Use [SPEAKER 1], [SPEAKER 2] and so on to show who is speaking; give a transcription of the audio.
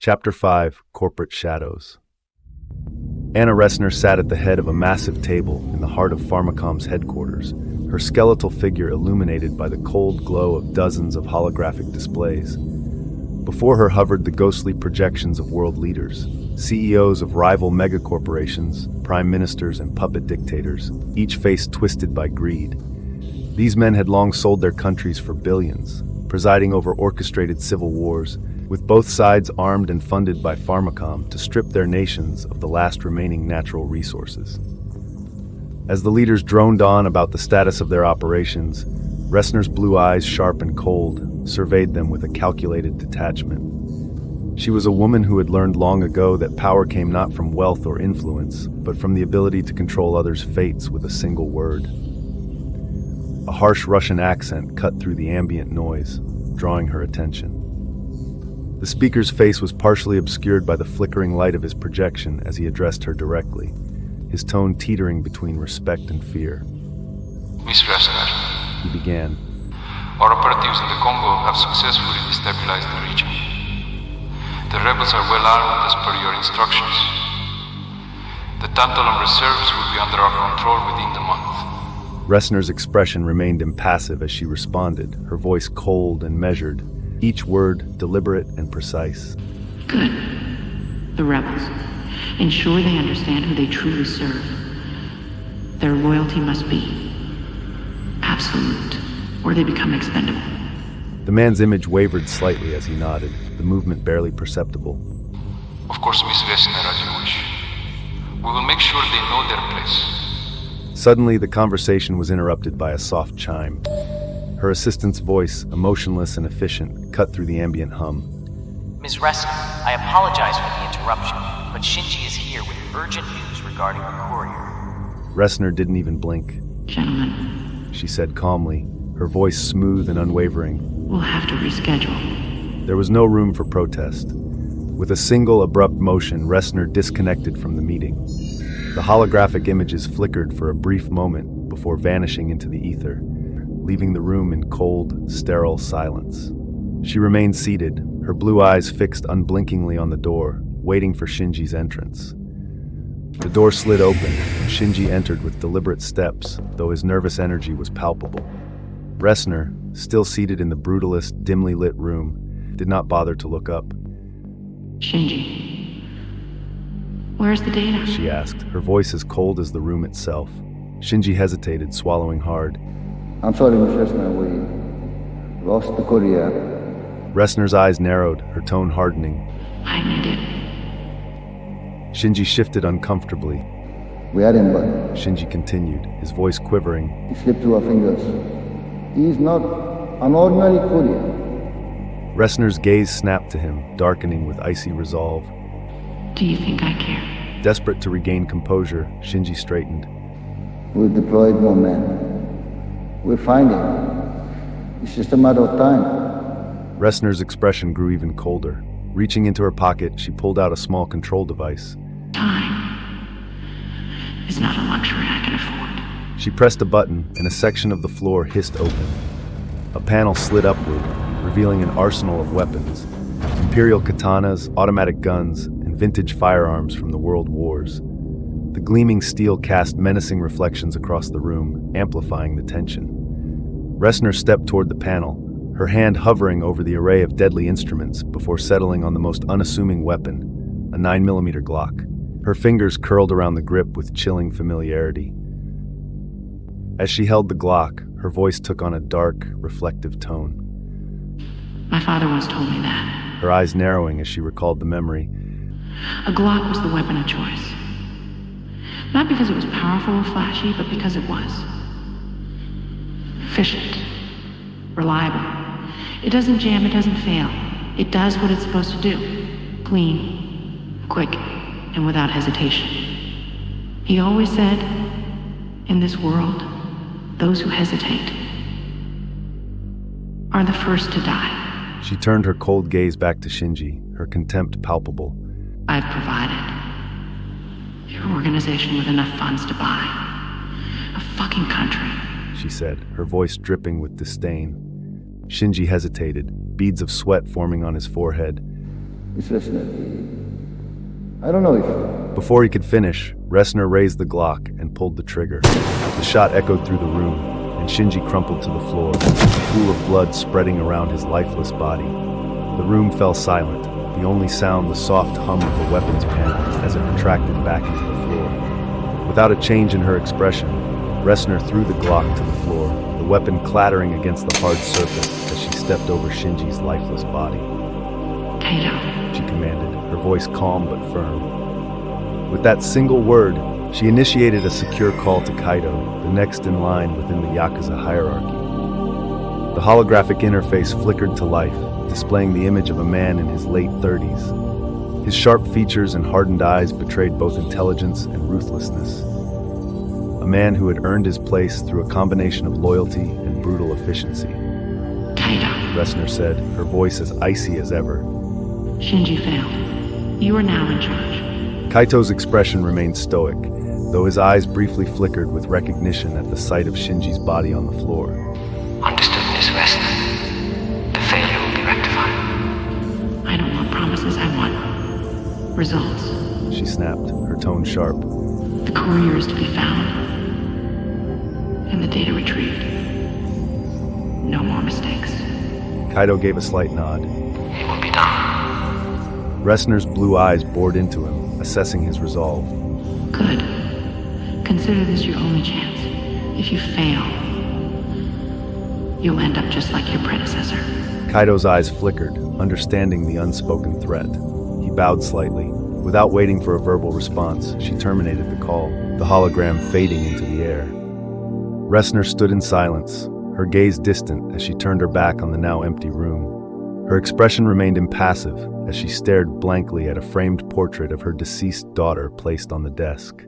[SPEAKER 1] Chapter 5, Corporate Shadows. Anna Ressner sat at the head of a massive table in the heart of Pharmacom's headquarters, her skeletal figure illuminated by the cold glow of dozens of holographic displays. Before her hovered the ghostly projections of world leaders, CEOs of rival megacorporations, prime ministers, and puppet dictators, each face twisted by greed. These men had long sold their countries for billions, presiding over orchestrated civil wars, with both sides armed and funded by Pharmacom to strip their nations of the last remaining natural resources. As the leaders droned on about the status of their operations, Ressner's blue eyes, sharp and cold, surveyed them with a calculated detachment. She was a woman who had learned long ago that power came not from wealth or influence, but from the ability to control others' fates with a single word. A harsh Russian accent cut through the ambient noise, drawing her attention. The speaker's face was partially obscured by the flickering light of his projection as he addressed her directly, his tone teetering between respect and fear.
[SPEAKER 2] Miss Ressner,
[SPEAKER 1] He began.
[SPEAKER 2] our operatives in the Congo have successfully destabilized the region. The rebels are well armed as per your instructions. The tantalum reserves will be under our control within the month.
[SPEAKER 1] Ressner's expression remained impassive as she responded, her voice cold and measured, each word deliberate and precise.
[SPEAKER 3] Good. The rebels. Ensure they understand who they truly serve. Their loyalty must be absolute, or they become expendable.
[SPEAKER 1] The man's image wavered slightly as he nodded, the movement barely perceptible.
[SPEAKER 2] Of course, Miss Ressner, as you wish. We will make sure they know their place.
[SPEAKER 1] Suddenly, the conversation was interrupted by a soft chime. Her assistant's voice, emotionless and efficient, cut through the ambient hum.
[SPEAKER 4] Ms. Ressner, I apologize for the interruption, but Shinji is here with urgent news regarding the courier.
[SPEAKER 1] Ressner didn't even blink.
[SPEAKER 3] Gentlemen,
[SPEAKER 1] She said calmly, her voice smooth and unwavering.
[SPEAKER 3] we'll have to reschedule.
[SPEAKER 1] There was no room for protest. With a single abrupt motion, Ressner disconnected from the meeting. The holographic images flickered for a brief moment before vanishing into the ether, leaving the room in cold, sterile silence. She remained seated, her blue eyes fixed unblinkingly on the door, waiting for Shinji's entrance. The door slid open, and Shinji entered with deliberate steps, though his nervous energy was palpable. Ressner, still seated in the brutalist, dimly lit room, did not bother to look up.
[SPEAKER 3] Shinji, where's the data?
[SPEAKER 1] She asked, her voice as cold as the room itself. Shinji hesitated, swallowing hard.
[SPEAKER 5] I'm sorry, Miss Ressner, we lost the courier.
[SPEAKER 1] Ressner's eyes narrowed, her tone hardening.
[SPEAKER 3] I need it.
[SPEAKER 1] Shinji shifted uncomfortably.
[SPEAKER 5] We had him, but
[SPEAKER 1] Shinji continued, his voice quivering.
[SPEAKER 5] he slipped through our fingers. He's not an ordinary courier.
[SPEAKER 1] Ressner's gaze snapped to him, darkening with icy resolve.
[SPEAKER 3] Do you think I care?
[SPEAKER 1] Desperate to regain composure, Shinji straightened.
[SPEAKER 5] We've deployed more men. We'll find him. It's just a matter of time.
[SPEAKER 1] Ressner's expression grew even colder. Reaching into her pocket, she pulled out a small control device.
[SPEAKER 3] Time is not a luxury I can afford.
[SPEAKER 1] She pressed a button, and a section of the floor hissed open. A panel slid upward, revealing an arsenal of weapons. Imperial katanas, automatic guns, and vintage firearms from the world wars. The gleaming steel cast menacing reflections across the room, amplifying the tension. Ressner stepped toward the panel, her hand hovering over the array of deadly instruments before settling on the most unassuming weapon, a 9mm Glock. Her fingers curled around the grip with chilling familiarity. As she held the Glock, her voice took on a dark, reflective tone.
[SPEAKER 3] My father once told me that.
[SPEAKER 1] Her eyes narrowing as she recalled the memory.
[SPEAKER 3] A Glock was the weapon of choice. Not because it was powerful or flashy, but because it was. Efficient. Reliable. It doesn't jam, it doesn't fail. It does what it's supposed to do. Clean, quick, and without hesitation. He always said, in this world, those who hesitate are the first to die.
[SPEAKER 1] She turned her cold gaze back to Shinji, her contempt palpable.
[SPEAKER 3] I've provided your organization with enough funds to buy a fucking country.
[SPEAKER 1] She said, her voice dripping with disdain. Shinji hesitated, beads of sweat forming on his forehead.
[SPEAKER 5] It's Resner. I don't know if...
[SPEAKER 1] Before he could finish, Resner raised the Glock and pulled the trigger. The shot echoed through the room, and Shinji crumpled to the floor, a pool of blood spreading around his lifeless body. The room fell silent, the only sound the soft hum of the weapon's panel as it retracted back into the floor. Without a change in her expression, Resner threw the Glock to the floor, the weapon clattering against the hard surface as she stepped over Shinji's lifeless body.
[SPEAKER 3] Kaito,
[SPEAKER 1] She commanded, her voice calm but firm. With that single word, she initiated a secure call to Kaito, the next in line within the Yakuza hierarchy. The holographic interface flickered to life, displaying the image of a man in his late 30s. His sharp features and hardened eyes betrayed both intelligence and ruthlessness. A man who had earned his place through a combination of loyalty and brutal efficiency.
[SPEAKER 3] Kaito,
[SPEAKER 1] Resner said, her voice as icy as ever.
[SPEAKER 3] Shinji failed. You are now in charge.
[SPEAKER 1] Kaito's expression remained stoic, though his eyes briefly flickered with recognition at the sight of Shinji's body on the floor.
[SPEAKER 6] Understood, Miss Resner. The failure will be rectified.
[SPEAKER 3] I don't want promises, I want results.
[SPEAKER 1] She snapped, her tone sharp.
[SPEAKER 3] The courier is to be found, and the data retrieved. No more mistakes.
[SPEAKER 1] Kaito gave a slight nod.
[SPEAKER 6] It will be done.
[SPEAKER 1] Resner's blue eyes bored into him, assessing his resolve.
[SPEAKER 3] Good. Consider this your only chance. If you fail, you'll end up just like your predecessor.
[SPEAKER 1] Kaito's eyes flickered, understanding the unspoken threat. He bowed slightly. Without waiting for a verbal response, she terminated the call, the hologram fading into the air. Resner stood in silence, her gaze distant as she turned her back on the now empty room. Her expression remained impassive as she stared blankly at a framed portrait of her deceased daughter placed on the desk.